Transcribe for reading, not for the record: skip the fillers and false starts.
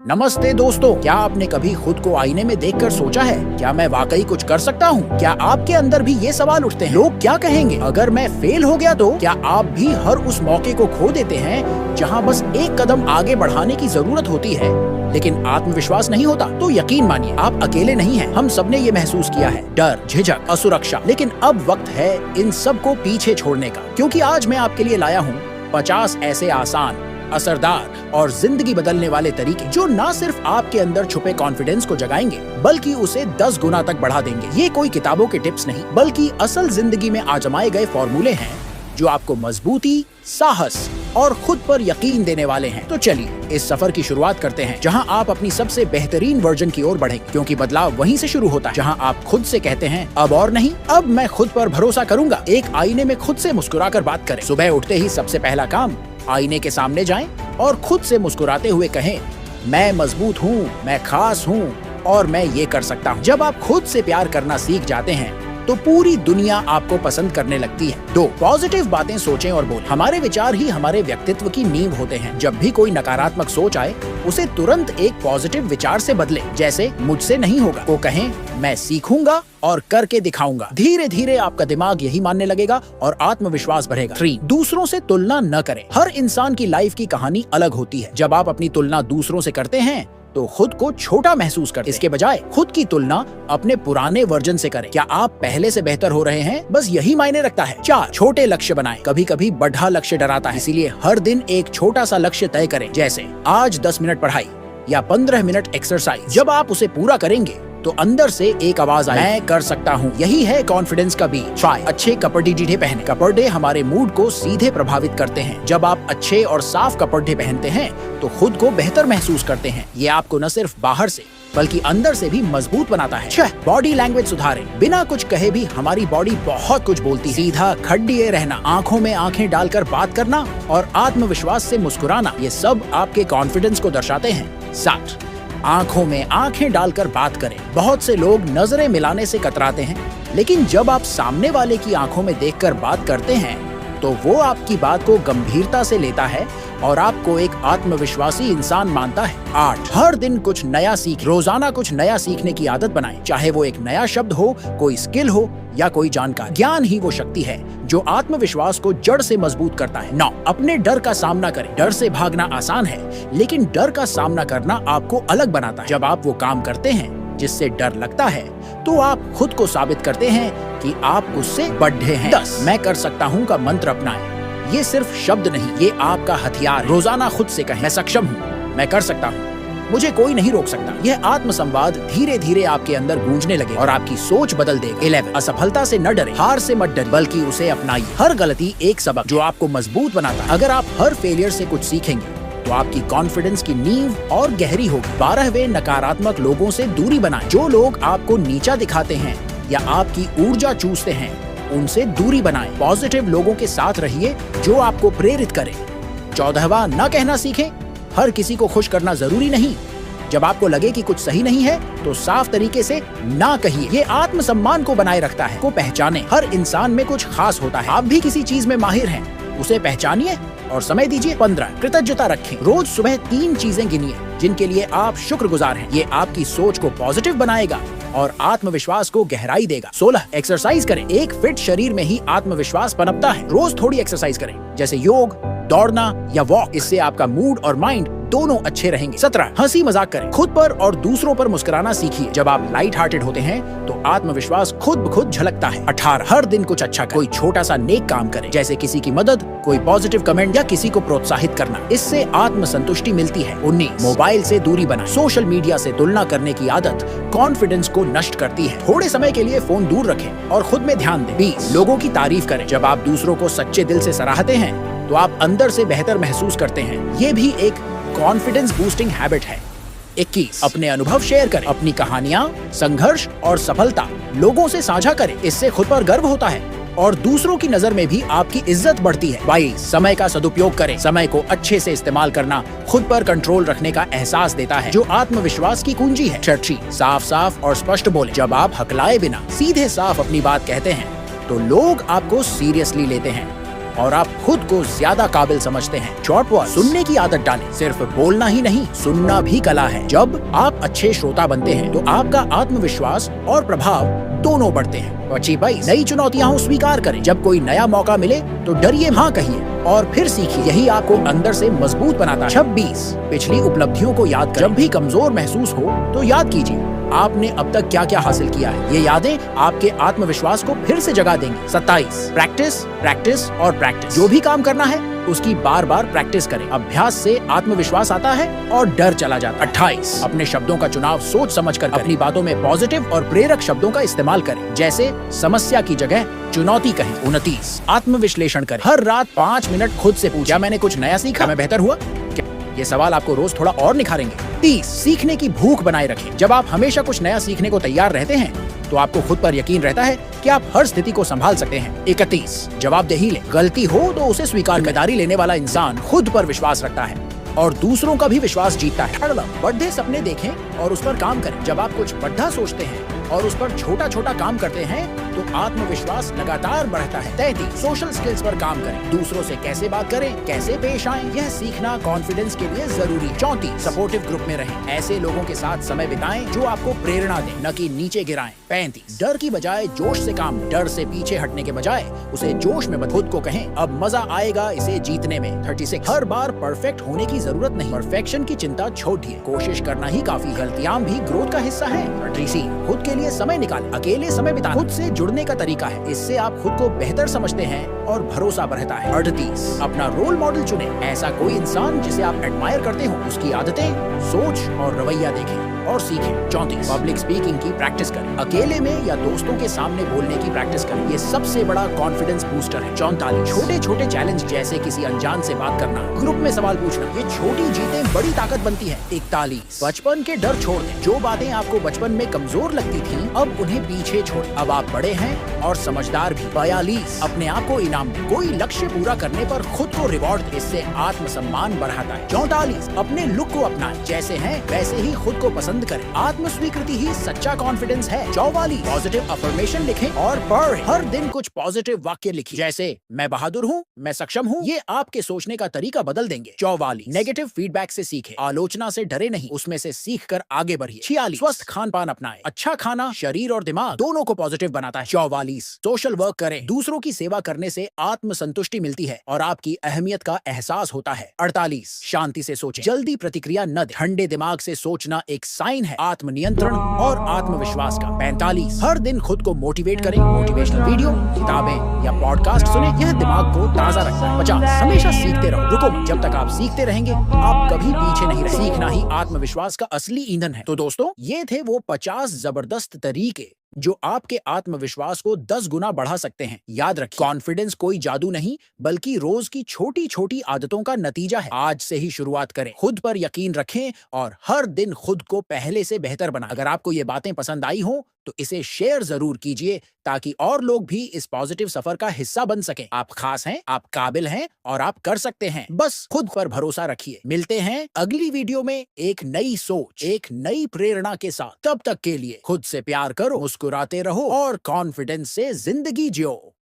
नमस्ते दोस्तों, क्या आपने कभी खुद को आईने में देखकर सोचा है, क्या मैं वाकई कुछ कर सकता हूँ? क्या आपके अंदर भी ये सवाल उठते हैं, लोग क्या कहेंगे अगर मैं फेल हो गया तो? क्या आप भी हर उस मौके को खो देते हैं जहाँ बस एक कदम आगे बढ़ाने की जरूरत होती है लेकिन आत्मविश्वास नहीं होता? तो यकीन मानिए, आप अकेले नहीं हैं। हम सबने ये महसूस किया है, डर, झिझक, असुरक्षा। लेकिन अब वक्त है इन सब को पीछे छोड़ने का, क्योंकि आज मैं आपके लिए लाया हूँ 50 ऐसे आसान, असरदार और जिंदगी बदलने वाले तरीके जो न सिर्फ आपके अंदर छुपे कॉन्फिडेंस को जगाएंगे बल्कि उसे 10 गुना तक बढ़ा देंगे। ये कोई किताबों के टिप्स नहीं बल्कि असल जिंदगी में आजमाए गए फॉर्मूले हैं जो आपको मजबूती, साहस और खुद पर यकीन देने वाले हैं। तो चलिए इस सफर की शुरुआत करते हैं जहां आप अपनी सबसे बेहतरीन वर्जन की ओर बढ़ेंगे, क्योंकि बदलाव वहीं से शुरू होता है जहां आप खुद से कहते हैं अब और नहीं, अब मैं खुद पर भरोसा करूंगा। एक आईने में खुद से मुस्कुराकर बात करें। सुबह उठते ही सबसे पहला काम, आईने के सामने जाएं और खुद से मुस्कुराते हुए कहें, मैं मजबूत हूँ, मैं खास हूँ और मैं ये कर सकता हूँ। जब आप खुद से प्यार करना सीख जाते हैं तो पूरी दुनिया आपको पसंद करने लगती है। 2, पॉजिटिव बातें सोचें और बोलें। हमारे विचार ही हमारे व्यक्तित्व की नींव होते हैं। जब भी कोई नकारात्मक सोच आए, उसे तुरंत एक पॉजिटिव विचार से बदलें, जैसे मुझसे नहीं होगा को कहें, मैं सीखूंगा और करके दिखाऊंगा। धीरे धीरे आपका दिमाग यही मानने लगेगा और आत्मविश्वास बढ़ेगा। 3, दूसरों से तुलना न करें। हर इंसान की लाइफ की कहानी अलग होती है। जब आप अपनी तुलना दूसरों से करते हैं तो खुद को छोटा महसूस करते हैं। इसके बजाय खुद की तुलना अपने पुराने वर्जन से करें। क्या आप पहले से बेहतर हो रहे हैं? बस यही मायने रखता है। 4, छोटे लक्ष्य बनाएं। कभी कभी बड़ा लक्ष्य डराता है, इसीलिए हर दिन एक छोटा सा लक्ष्य तय करें, जैसे आज 10 मिनट पढ़ाई या 15 मिनट एक्सरसाइज। जब आप उसे पूरा करेंगे तो अंदर से एक आवाज आए, मैं कर सकता हूँ। यही है कॉन्फिडेंस का बीज। 5, अच्छे कपड़े पहने। कपड़े हमारे मूड को सीधे प्रभावित करते हैं। जब आप अच्छे और साफ कपड़े पहनते हैं तो खुद को बेहतर महसूस करते हैं। ये आपको न सिर्फ बाहर से बल्कि अंदर से भी मजबूत बनाता है। 6, बॉडी लैंग्वेज सुधारें। बिना कुछ कहे भी हमारी बॉडी बहुत कुछ बोलती है। सीधा खड़िए रहना, आंखों में आंखें डालकर बात करना और आत्मविश्वास से मुस्कुराना, ये सब आपके कॉन्फिडेंस को दर्शाते हैं। 7, आंखों में आंखें डालकर बात करें। बहुत से लोग नजरें मिलाने से कतराते हैं, लेकिन जब आप सामने वाले की आंखों में देखकर बात करते हैं तो वो आपकी बात को गंभीरता से लेता है और आपको एक आत्मविश्वासी इंसान मानता है। 8, हर दिन कुछ नया सीख। रोजाना कुछ नया सीखने की आदत बनाएं, चाहे वो एक नया शब्द हो, कोई स्किल हो या कोई जानकारी। ज्ञान ही वो शक्ति है जो आत्मविश्वास को जड़ से मजबूत करता है। 9, अपने डर का सामना करें। डर से भागना आसान है, लेकिन डर का सामना करना आपको अलग बनाता है। जब आप वो काम करते हैं जिससे डर लगता है तो आप खुद को साबित करते हैं कि आप उससे बढ़े हैं। 10, मैं कर सकता हूँ का मंत्र अपनाएं। ये सिर्फ शब्द नहीं, ये आपका हथियार। रोजाना खुद से कहें, मैं सक्षम हूँ, मैं कर सकता हूँ, मुझे कोई नहीं रोक सकता। यह आत्मसंवाद धीरे धीरे आपके अंदर गूंजने लगे और आपकी सोच बदल देगा। 11, असफलता से न डरे, हार से मत डरे, बल्कि उसे अपनाइए। हर गलती एक सबक जो आपको मजबूत बनाता है। अगर आप हर फेलियर से कुछ सीखेंगे तो आपकी कॉन्फिडेंस की नींव और गहरी होगी। 12वें, नकारात्मक लोगों से दूरी बनाएं। जो लोग आपको नीचा दिखाते हैं या आपकी ऊर्जा चूसते हैं, उनसे दूरी बनाएं। पॉजिटिव लोगों के साथ रहिए जो आपको प्रेरित करें। 14वां, न कहना सीखें। हर किसी को खुश करना जरूरी नहीं। जब आपको लगे कि कुछ सही नहीं है तो साफ तरीके से ना कहिए। ये आत्मसम्मान को बनाए रखता है। को पहचाने, हर इंसान में कुछ खास होता है। आप भी किसी चीज में माहिर हैं, उसे पहचानिए और समय दीजिए। 15, कृतज्ञता रखें। रोज सुबह 3 चीजें गिनिए जिनके लिए आप शुक्रगुजार हैं। ये आपकी सोच को पॉजिटिव बनाएगा और आत्मविश्वास को गहराई देगा। 16, एक्सरसाइज करें। एक फिट शरीर में ही आत्मविश्वास पनपता है। रोज थोड़ी एक्सरसाइज करें, जैसे योग, दौड़ना या वॉक। इससे आपका मूड और माइंड दोनों अच्छे रहेंगे। 17, हंसी मजाक करें। खुद पर और दूसरों पर मुस्कुराना सीखिए। जब आप लाइट हार्टेड होते हैं तो आत्मविश्वास खुद ब खुद झलकता है। 18, हर दिन कुछ अच्छा करें। कोई छोटा सा नेक काम करें, जैसे किसी की मदद, कोई पॉजिटिव कमेंट या किसी को प्रोत्साहित करना। इससे आत्मसंतुष्टि मिलती है। 19, मोबाइल से दूरी बनाएं। सोशल मीडिया से तुलना करने की आदत कॉन्फिडेंस को नष्ट करती है। थोड़े समय के लिए फोन दूर रखें और खुद में ध्यान दें। 20, लोगों की तारीफ करें। जब आप दूसरों को सच्चे दिल से सराहते हैं तो आप अंदर से बेहतर महसूस करते हैं। ये भी एक कॉन्फिडेंस बूस्टिंग हैबिट है। 21, अपने अनुभव शेयर करें। अपनी कहानियां, संघर्ष और सफलता लोगों से साझा करें। इससे खुद पर गर्व होता है और दूसरों की नजर में भी आपकी इज्जत बढ़ती है। 22, समय का सदुपयोग करें। समय को अच्छे से इस्तेमाल करना खुद पर कंट्रोल रखने का एहसास देता है, जो आत्मविश्वास की कुंजी है। 33, साफ साफ और स्पष्ट बोले। जब आप हकलाए बिना सीधे साफ अपनी बात कहते हैं तो लोग आपको सीरियसली लेते हैं और आप खुद को ज्यादा काबिल समझते हैं। शॉर्ट वर्ड, सुनने की आदत डालें। सिर्फ बोलना ही नहीं, सुनना भी कला है। जब आप अच्छे श्रोता बनते हैं तो आपका आत्मविश्वास और प्रभाव दोनों बढ़ते हैं। 25 नई चुनौतियां स्वीकार करें। जब कोई नया मौका मिले तो डरिए, हाँ कहिए और फिर सीखिए। यही आपको अंदर से मजबूत बनाता है। 26 पिछली उपलब्धियों को याद करें। जब भी कमजोर महसूस हो तो याद कीजिए आपने अब तक क्या क्या हासिल किया है। ये यादें आपके आत्मविश्वास को फिर से जगा देंगी। 27 प्रैक्टिस, प्रैक्टिस और प्रैक्टिस। जो भी काम करना है उसकी बार बार प्रैक्टिस करें। अभ्यास से आत्मविश्वास आता है और डर चला जाता है। 28 अपने शब्दों का चुनाव सोच समझ कर करें। अपनी बातों में पॉजिटिव और प्रेरक शब्दों का इस्तेमाल करें, जैसे समस्या की जगह चुनौती कहें। 29 आत्मविश्लेषण करें। हर रात 5 मिनट खुद से पूछें, क्या मैंने कुछ नया सीखा, मैं बेहतर हुआ? ये सवाल आपको रोज थोड़ा और निखारेंगे। 30 सीखने की भूख बनाए रखें। जब आप हमेशा कुछ नया सीखने को तैयार रहते हैं तो आपको खुद पर यकीन रहता है कि आप हर स्थिति को संभाल सकते हैं। 31 जवाबदेही लें। गलती हो तो उसे स्वीकार। जिम्मेदारी लेने वाला इंसान खुद पर विश्वास रखता है और दूसरों का भी विश्वास जीतता है। बड़े सपने देखें और उस पर काम करें। जब आप कुछ बड़ा सोचते हैं और उस पर छोटा छोटा काम करते हैं तो आत्मविश्वास लगातार बढ़ता है। 33 सोशल स्किल्स पर काम करें। दूसरों से कैसे बात करें, कैसे पेश आएं, यह सीखना कॉन्फिडेंस के लिए जरूरी है। 34 सपोर्टिव ग्रुप में रहें। ऐसे लोगों के साथ समय बिताएं जो आपको प्रेरणा दें, न कि नीचे गिराएं। 35 डर की बजाय जोश से काम। डर से पीछे हटने के बजाय उसे जोश में खुद को कहें, अब मजा आएगा इसे जीतने में। 36 हर बार परफेक्ट होने की जरूरत नहीं। परफेक्शन की चिंता छोड़िए, कोशिश करना ही काफी। गलतियां भी ग्रोथ का हिस्सा है। 38 खुद के लिए समय निकालें। अकेले समय बिताना खुद से जुड़ने का तरीका है। इससे आप खुद को बेहतर समझते हैं और भरोसा बढ़ता है। 38 अपना रोल मॉडल चुनें। ऐसा कोई इंसान जिसे आप एडमायर करते हो, उसकी आदतें, सोच और रवैया देखें और सीखें। 34 पब्लिक स्पीकिंग की प्रैक्टिस करें। अकेले में या दोस्तों के सामने बोलने की प्रैक्टिस करें। ये सबसे बड़ा कॉन्फिडेंस बूस्टर है। 44 छोटे छोटे चैलेंज, जैसे किसी अनजान से बात करना, ग्रुप में सवाल पूछना, ये छोटी जीतें बड़ी ताकत बनती है। 41 बचपन के डर छोड़ दें। जो बातें आपको बचपन में कमजोर लगती थी, अब उन्हें पीछे छोड़ें। अब आप बड़े हैं और समझदार भी। 42 अपने आप को इनाम दें। कोई लक्ष्य पूरा करने पर खुद को रिवॉर्ड दें, इससे आत्मसम्मान बढ़ाता है। 44 अपने लुक को अपनाएं। जैसे हैं वैसे ही खुद को पसंद करें। आत्म स्वीकृति ही सच्चा कॉन्फिडेंस है। 44 पॉजिटिव अफर्मेशन लिखें और पढ़ें। हर दिन कुछ पॉजिटिव वाक्य लिखिए, जैसे मैं बहादुर हूँ, मैं सक्षम हूँ। ये आपके सोचने का तरीका बदल देंगे। 44 नेगेटिव फीडबैक से सीखें। आलोचना से डरे नहीं, उसमें से सीख कर आगे बढ़िए। 46 स्वस्थ खान पान अपनाएं। अच्छा खाना शरीर और दिमाग दोनों को पॉजिटिव बनाता है। 44 सोशल वर्क करें। दूसरों की सेवा करने से आत्म संतुष्टि मिलती है और आपकी अहमियत का एहसास होता है। 48 शांति से सोचें। जल्दी प्रतिक्रिया न दें। ठंडे दिमाग से सोचना एक साइन है आत्म नियंत्रण और आत्मविश्वास का। 45 हर दिन खुद को मोटिवेट करें। मोटिवेशनल वीडियो, किताबें या पॉडकास्ट सुने, यह दिमाग को ताजा रखता है। 50 हमेशा सीखते रहो, रुको मत। जब तक आप सीखते रहेंगे आप कभी पीछे नहीं रहेंगे। सीखना ही आत्मविश्वास का असली ईंधन है। तो दोस्तों, ये थे वो 50 जबरदस्त तरीके जो आपके आत्मविश्वास को 10 गुना बढ़ा सकते हैं। याद रखिए, कॉन्फिडेंस कोई जादू नहीं, बल्कि रोज की छोटी छोटी आदतों का नतीजा है। आज से ही शुरुआत करें, खुद पर यकीन रखें और हर दिन खुद को पहले से बेहतर बनाएं। अगर आपको ये बातें पसंद आई हो तो इसे शेयर जरूर कीजिए, ताकि और लोग भी इस पॉजिटिव सफर का हिस्सा बन सकें। आप खास हैं, आप काबिल हैं और आप कर सकते हैं। बस खुद पर भरोसा रखिए। मिलते हैं अगली वीडियो में एक नई सोच, एक नई प्रेरणा के साथ। तब तक के लिए खुद से प्यार करो, मुस्कुराते रहो और कॉन्फिडेंस से जिंदगी जियो।